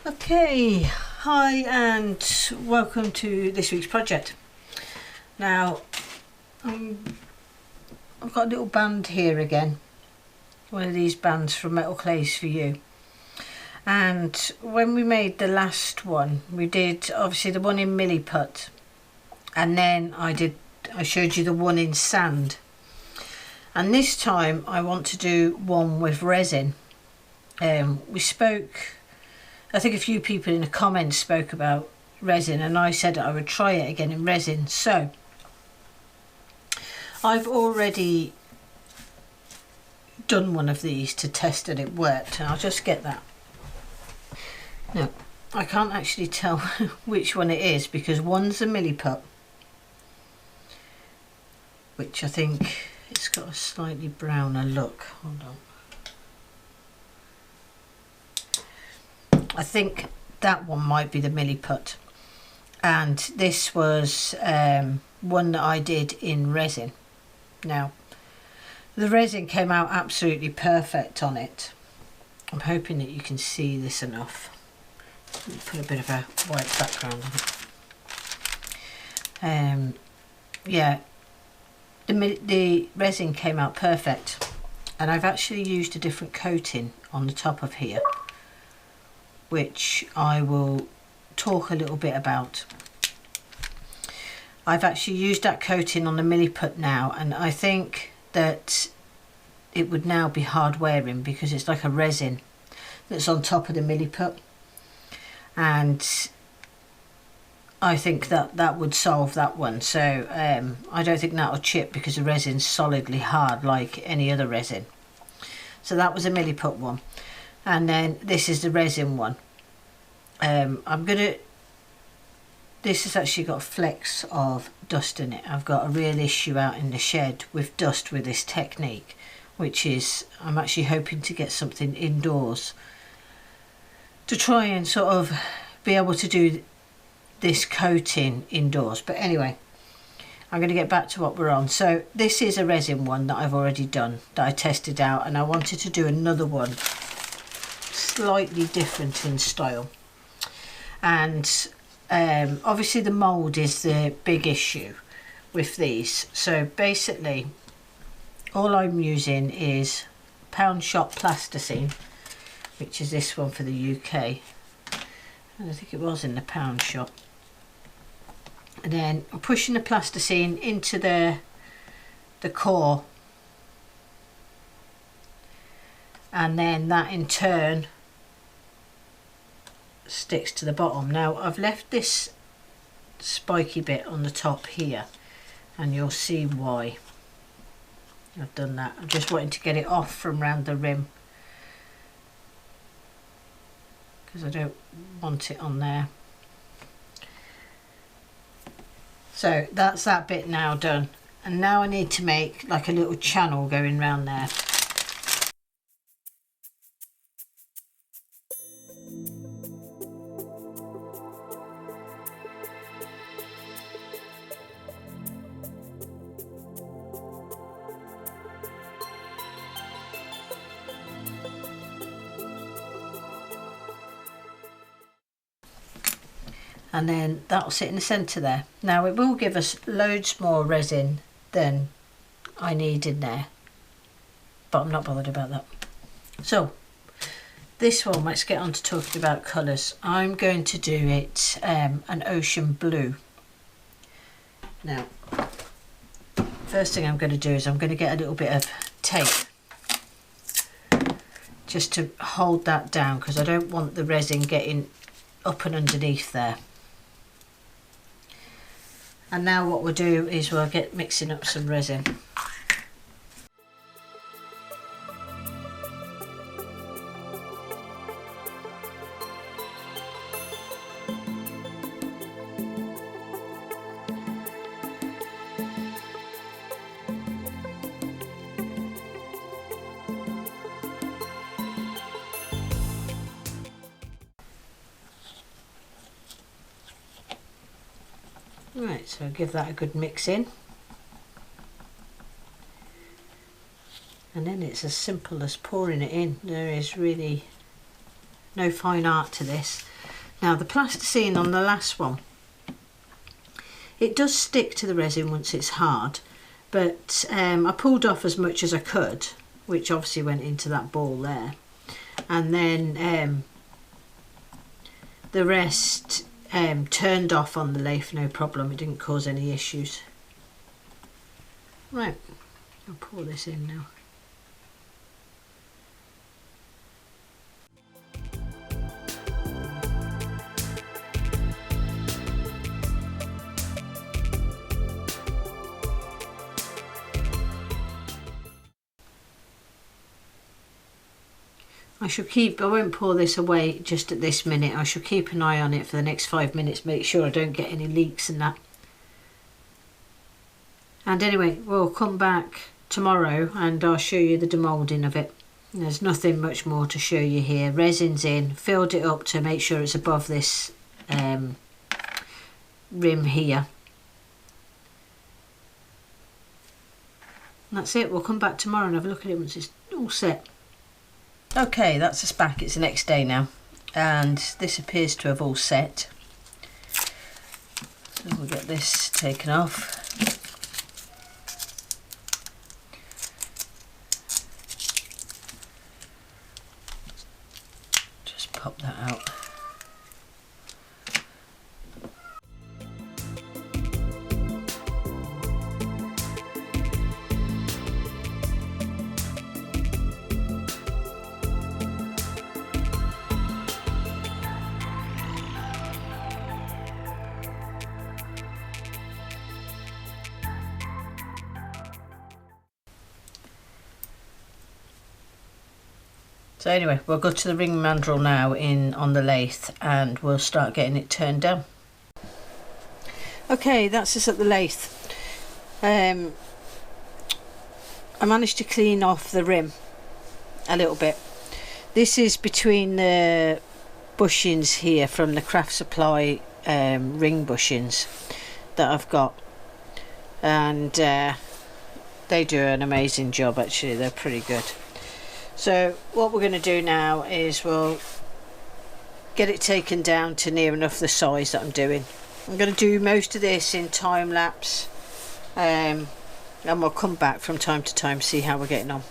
Okay, hi and welcome to this week's project. Now, I've got a little band here again, one of these bands from Metal Clays for You. And when we made the last one, we did obviously the one in milliput, and then I showed you the one in sand. And this time I want to do one with resin. We spoke, I think a few people in the comments spoke about resin, and I said I would try it again in resin. So I've already done one of these to test that it worked, and I'll just get that. Now I can't actually tell which one it is because one's a milliput, which I think it's got a slightly browner look. Hold on. I think that one might be the milliput, and this was one that I did in resin. Now the resin came out absolutely perfect on it. I'm hoping that you can see this enough. Let me put a bit of a white background on it. Yeah, the resin came out perfect, and I've actually used a different coating on the top of here, which I will talk a little bit about. I've actually used that coating on the milliput now, and I think that it would now be hard wearing because it's like a resin that's on top of the milliput, and I think that would solve that one. So I don't think that'll chip because the resin's solidly hard like any other resin. So that was a milliput one, and then this is the resin one. This has actually got flecks of dust in it. I've got a real issue out in the shed with dust with this technique, which is I'm actually hoping to get something indoors to try and sort of be able to do this coating indoors. But anyway, I'm going to get back to what we're on. So this is a resin one that I've already done, that I tested out, and I wanted to do another one slightly different in style. And obviously the mould is the big issue with these. So basically all I'm using is pound shop plasticine, which is this one for the UK, and I think it was in the pound shop. And then I'm pushing the plasticine into the core, and then that in turn sticks to the bottom. Now I've left this spiky bit on the top here, and you'll see why I've done that. I'm just wanting to get it off from round the rim because I don't want it on there. So that's that bit now done, and now I need to make like a little channel going round there. And then that'll sit in the centre there. Now it will give us loads more resin than I need in there, but I'm not bothered about that. So this one, let's get on to talking about colours. I'm going to do it an ocean blue. Now first thing I'm going to do is I'm going to get a little bit of tape just to hold that down, because I don't want the resin getting up and underneath there. And now what we'll do is we'll get mixing up some resin. Right, so give that a good mix in. And then it's as simple as pouring it in. There is really no fine art to this. Now the plasticine on the last one, it does stick to the resin once it's hard, but I pulled off as much as I could, which obviously went into that ball there, and then the rest turned off on the lathe, no problem. It didn't cause any issues. Right, I'll pour this in now. I won't pour this away just at this minute. I shall keep an eye on it for the next 5 minutes, make sure I don't get any leaks and that. And anyway, we'll come back tomorrow and I'll show you the demoulding of it. There's nothing much more to show you here. Resin's in, filled it up to make sure it's above this rim here. And that's it. We'll come back tomorrow and have a look at it once it's all set. Okay, that's us back. It's the next day now, and this appears to have all set. So we'll get this taken off. Just pop that out. So anyway, we'll go to the ring mandrel now on the lathe and we'll start getting it turned down. Okay, that's us at the lathe. I managed to clean off the rim a little bit. This is between the bushings here from the Craft Supply ring bushings that I've got, and they do an amazing job actually. They're pretty good. So what we're going to do now is we'll get it taken down to near enough the size that I'm doing. I'm going to do most of this in time lapse, and we'll come back from time to time, see how we're getting on.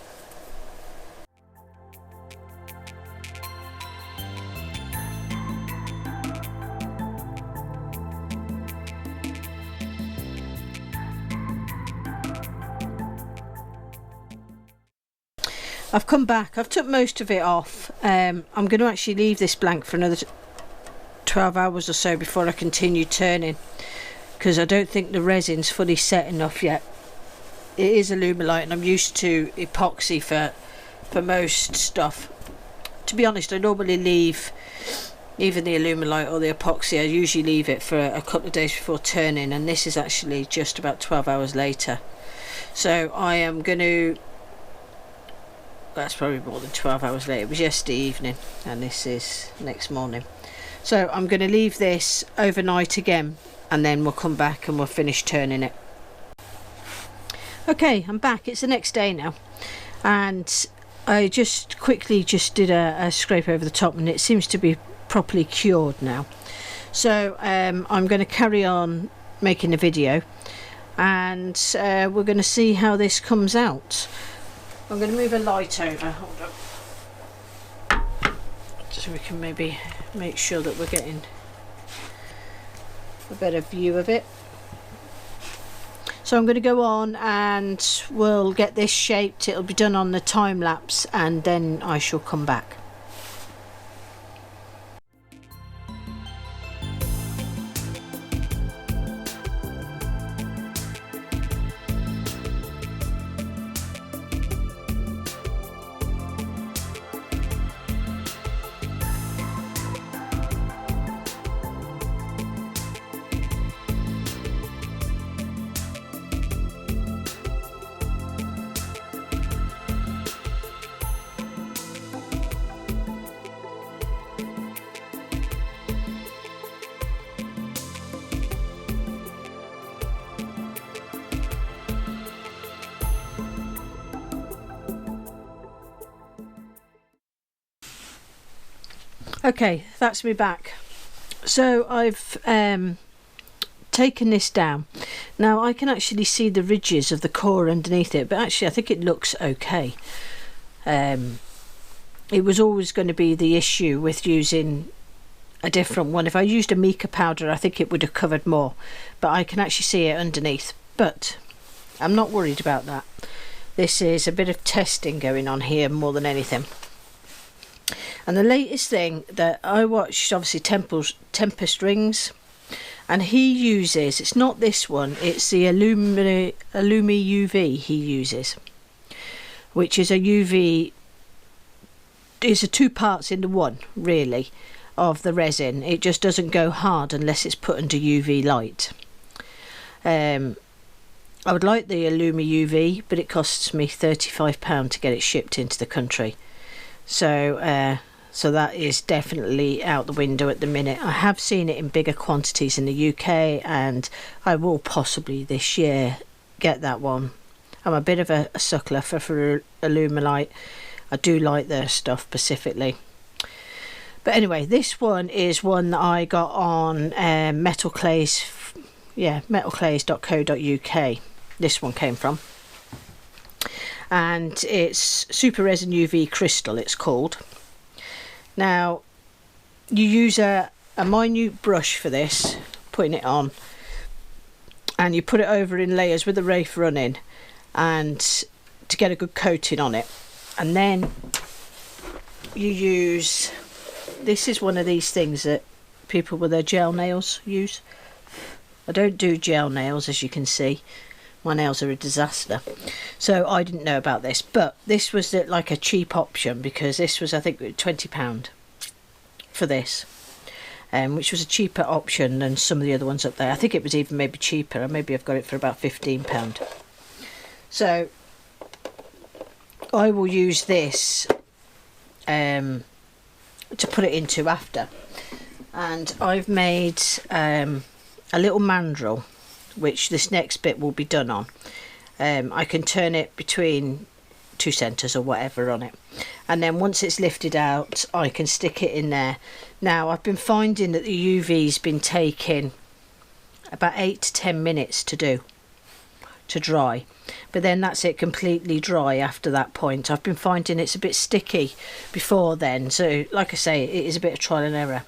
I've come back, I've took most of it off. I'm going to actually leave this blank for another 12 hours or so before I continue turning, because I don't think the resin's fully set enough yet. It is alumilite and I'm used to epoxy for most stuff. To be honest, I normally leave even the alumilite or the epoxy, I usually leave it for a couple of days before turning, and this is actually just about 12 hours later. So I am going to, that's probably more than 12 hours later. It was yesterday evening and this is next morning. So I'm going to leave this overnight again and then we'll come back and we'll finish turning it. Okay, I'm back. It's the next day now and I just quickly did a scrape over the top and it seems to be properly cured now. So I'm going to carry on making a video and we're going to see how this comes out. I'm going to move a light over, hold up, so we can maybe make sure that we're getting a better view of it. So I'm going to go on and we'll get this shaped. It'll be done on the time lapse and then I shall come back. Okay, that's me back. So I've taken this down. Now I can actually see the ridges of the core underneath it, but actually I think it looks okay. It was always going to be the issue with using a different one. If I used a mica powder, I think it would have covered more, but I can actually see it underneath. But I'm not worried about that. This is a bit of testing going on here more than anything. And the latest thing that I watched, obviously Tempest Rings, and he uses, it's not this one, it's the Alumi UV he uses, which is a UV, is a 2 parts into one really of the resin. It just doesn't go hard unless it's put under UV light. I would like the Alumi UV, but it costs me £35 to get it shipped into the country. So so that is definitely out the window at the minute. I have seen it in bigger quantities in the UK, and I will possibly this year get that one. I'm a bit of a suckler for alumilite. I do like their stuff specifically. But anyway, this one is one that I got on metalclays.co.uk. This one came from. And it's Super Resin UV Crystal, it's called. Now, you use a minute brush for this, putting it on, and you put it over in layers with the rafe running, and to get a good coating on it. And then you use, this is one of these things that people with their gel nails use. I don't do gel nails, as you can see. My nails are a disaster, so I didn't know about this, but this was like a cheap option, because this was, I think, £20 for this, which was a cheaper option than some of the other ones up there. I think it was even maybe cheaper. Maybe I've got it for about £15. So I will use this to put it into after, and I've made a little mandrel, which this next bit will be done on. I can turn it between 2 centres or whatever on it, and then once it's lifted out I can stick it in there. Now I've been finding that the UV's been taking about 8 to 10 minutes to dry, but then that's it completely dry after that point. I've been finding it's a bit sticky before then, so like I say, it is a bit of trial and error.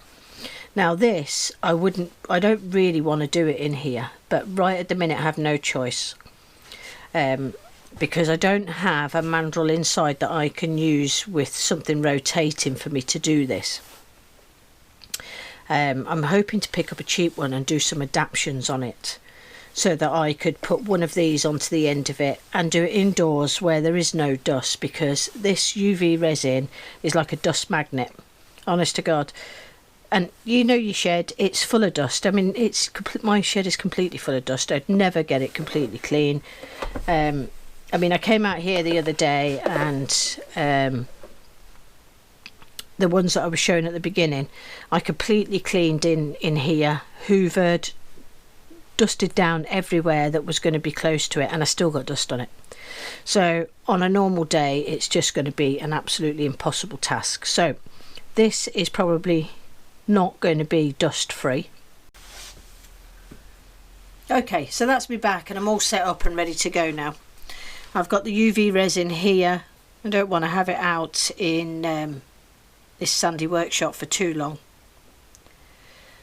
Now this, I don't really want to do it in here, but right at the minute I have no choice, because I don't have a mandrel inside that I can use with something rotating for me to do this. I'm hoping to pick up a cheap one and do some adaptions on it, so that I could put one of these onto the end of it and do it indoors where there is no dust, because this UV resin is like a dust magnet, honest to God. And you know your shed, it's full of dust. I mean, my shed is completely full of dust. I'd never get it completely clean. I mean, I came out here the other day, and the ones that I was showing at the beginning, I completely cleaned in here, hoovered, dusted down everywhere that was going to be close to it, and I still got dust on it. So on a normal day, it's just going to be an absolutely impossible task. So this is probably not going to be dust free. Okay, so that's me back, and I'm all set up and ready to go now. I've got the UV resin here. I don't want to have it out in this sandy workshop for too long.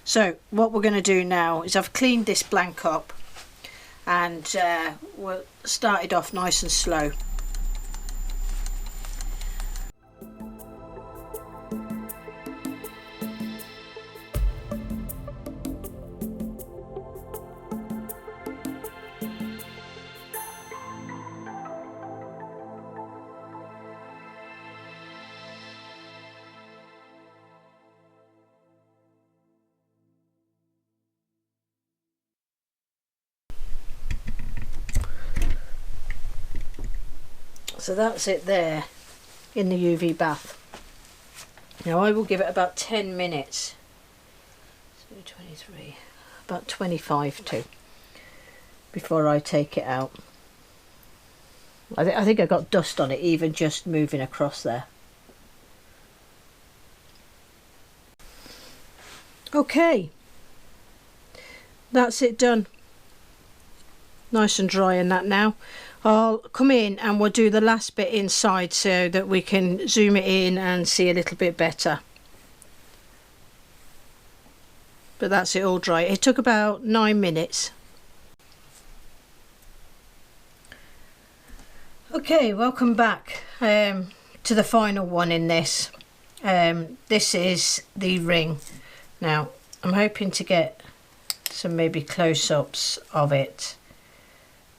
So what we're going to do now is, I've cleaned this blank up, and we'll start it off nice and slow. So that's it there in the UV bath. Now I will give it about 10 minutes. So 23, about 25 too, before I take it out. I think I got dust on it even just moving across there. Okay, that's it done. Nice and dry and that now. I'll come in and we'll do the last bit inside so that we can zoom it in and see a little bit better. But that's it all dry. It took about 9 minutes. Okay, welcome back to the final one in this. This is the ring. Now I'm hoping to get some maybe close-ups of it.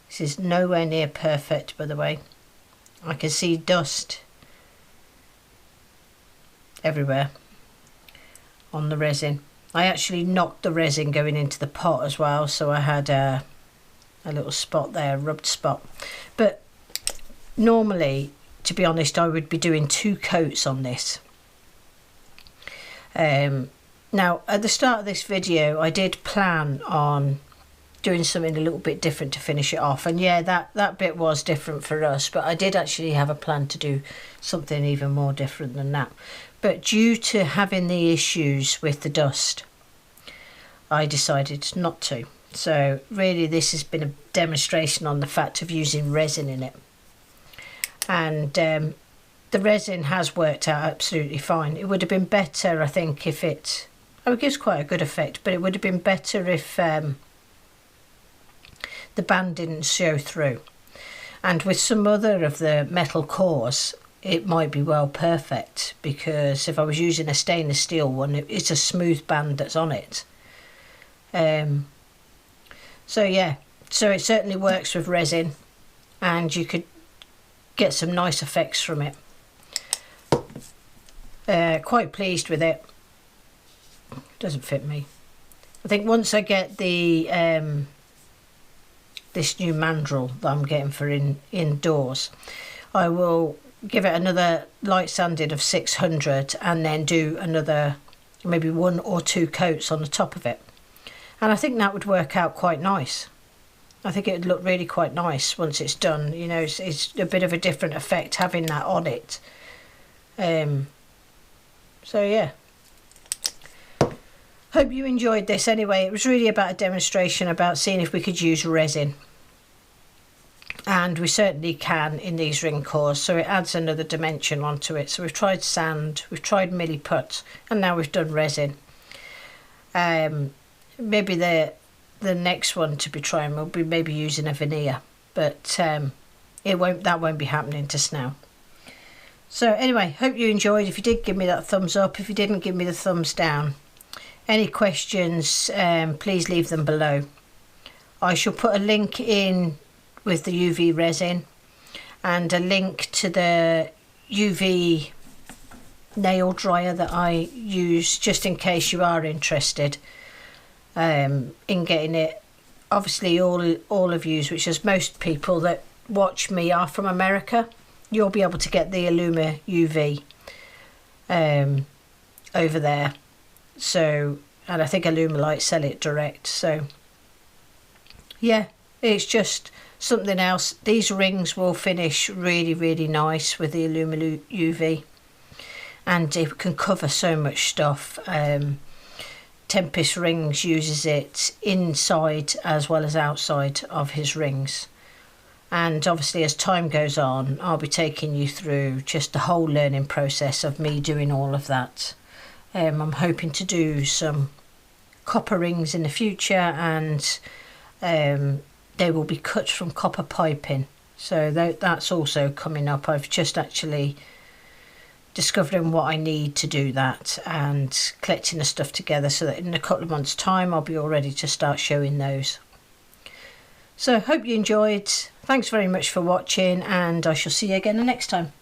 This is nowhere near perfect, by the way. I can see dust everywhere on the resin. I actually knocked the resin going into the pot as well, so I had a little spot there, a rubbed spot. But normally, to be honest, I would be doing 2 coats on this. Now, at the start of this video, I did plan on doing something a little bit different to finish it off, and yeah, that bit was different for us, but I did actually have a plan to do something even more different than that. But due to having the issues with the dust, I decided not to. So really this has been a demonstration on the fact of using resin in it, and the resin has worked out absolutely fine. It would have been better, I think, if it gives quite a good effect, but it would have been better if the band didn't show through. And with some other of the metal cores, it might be well perfect, because if I was using a stainless steel one, it's a smooth band that's on it. So yeah, so it certainly works with resin, and you could get some nice effects from it. Quite pleased with it. Doesn't fit me. I think once I get the this new mandrel that I'm getting for indoors, I will give it another light sanded of 600 and then do another maybe 1 or 2 coats on the top of it, and I think that would work out quite nice. I think it would look really quite nice once it's done. You know, it's a bit of a different effect having that on it. So yeah, hope you enjoyed this anyway. It was really about a demonstration about seeing if we could use resin, and we certainly can in these ring cores, so it adds another dimension onto it. So we've tried sand, we've tried milliput, and now we've done resin. Maybe the next one to be trying will be maybe using a veneer, but that won't be happening just now. So anyway, hope you enjoyed. If you did, give me that thumbs up. If you didn't, give me the thumbs down. Any questions, please leave them below. I shall put a link in with the UV resin and a link to the UV nail dryer that I use, just in case you are interested in getting it. Obviously all of you, which is most people that watch me, are from America. You'll be able to get the Illuma UV over there. So, and I think alumilite sell it direct. So yeah, it's just something else. These rings will finish really, really nice with the Illuma UV, and it can cover so much stuff. Tempest Rings uses it inside as well as outside of his rings. And obviously as time goes on, I'll be taking you through just the whole learning process of me doing all of that. I'm hoping to do some copper rings in the future, and they will be cut from copper piping. So that's also coming up. I've just actually discovering what I need to do that and collecting the stuff together, so that in a couple of months' time I'll be all ready to start showing those. So hope you enjoyed. Thanks very much for watching, and I shall see you again the next time.